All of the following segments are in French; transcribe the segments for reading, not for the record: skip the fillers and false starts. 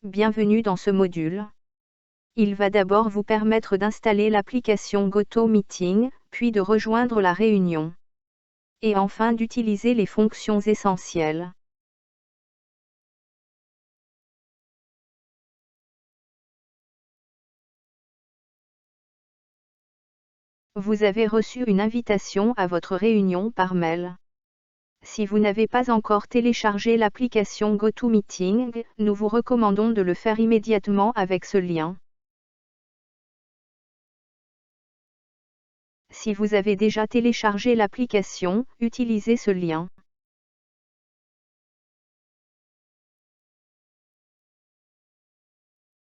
Bienvenue dans ce module. Il va d'abord vous permettre d'installer l'application GoToMeeting, puis de rejoindre la réunion. Et enfin d'utiliser les fonctions essentielles. Vous avez reçu une invitation à votre réunion par mail. Si vous n'avez pas encore téléchargé l'application GoToMeeting, nous vous recommandons de le faire immédiatement avec ce lien. Si vous avez déjà téléchargé l'application, utilisez ce lien.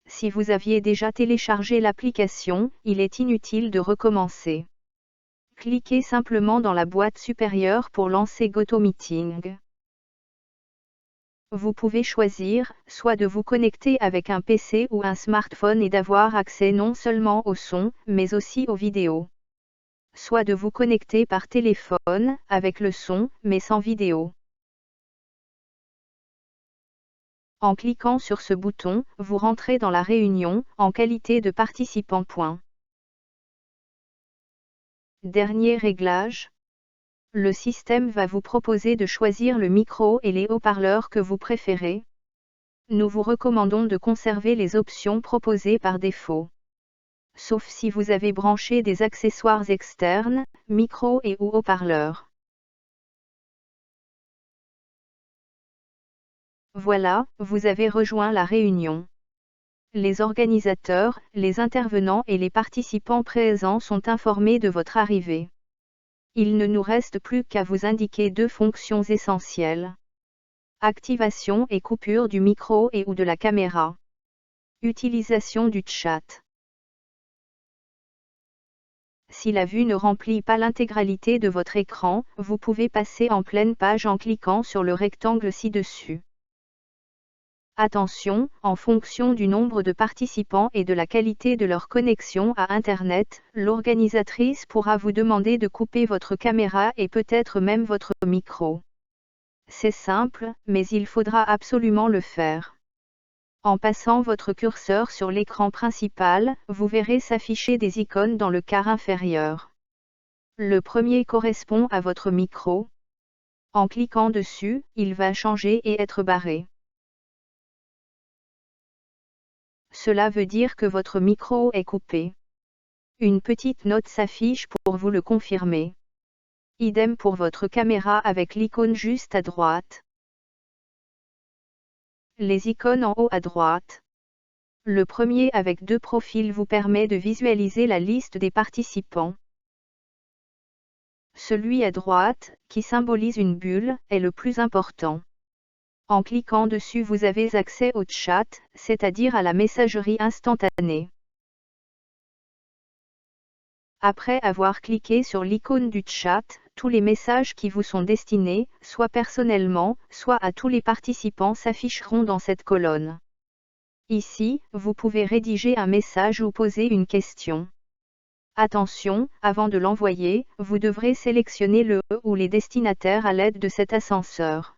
Si vous aviez déjà téléchargé l'application, il est inutile de recommencer. Cliquez simplement dans la boîte supérieure pour lancer GoToMeeting. Vous pouvez choisir, soit de vous connecter avec un PC ou un smartphone et d'avoir accès non seulement au son, mais aussi aux vidéos. Soit de vous connecter par téléphone, avec le son, mais sans vidéo. En cliquant sur ce bouton, vous rentrez dans la réunion, en qualité de participant. Dernier réglage. Le système va vous proposer de choisir le micro et les haut-parleurs que vous préférez. Nous vous recommandons de conserver les options proposées par défaut. Sauf si vous avez branché des accessoires externes, micro et ou haut-parleurs. Voilà, vous avez rejoint la réunion. Les organisateurs, les intervenants et les participants présents sont informés de votre arrivée. Il ne nous reste plus qu'à vous indiquer deux fonctions essentielles. Activation et coupure du micro et ou de la caméra. Utilisation du chat. Si la vue ne remplit pas l'intégralité de votre écran, vous pouvez passer en pleine page en cliquant sur le rectangle ci-dessus. Attention, en fonction du nombre de participants et de la qualité de leur connexion à Internet, l'organisatrice pourra vous demander de couper votre caméra et peut-être même votre micro. C'est simple, mais il faudra absolument le faire. En passant votre curseur sur l'écran principal, vous verrez s'afficher des icônes dans le quart inférieur. Le premier correspond à votre micro. En cliquant dessus, il va changer et être barré. Cela veut dire que votre micro est coupé. Une petite note s'affiche pour vous le confirmer. Idem pour votre caméra avec l'icône juste à droite. Les icônes en haut à droite. Le premier avec deux profils vous permet de visualiser la liste des participants. Celui à droite, qui symbolise une bulle, est le plus important. En cliquant dessus vous avez accès au chat, c'est-à-dire à la messagerie instantanée. Après avoir cliqué sur l'icône du chat, tous les messages qui vous sont destinés, soit personnellement, soit à tous les participants s'afficheront dans cette colonne. Ici, vous pouvez rédiger un message ou poser une question. Attention, avant de l'envoyer, vous devrez sélectionner le ou les destinataires à l'aide de cet ascenseur.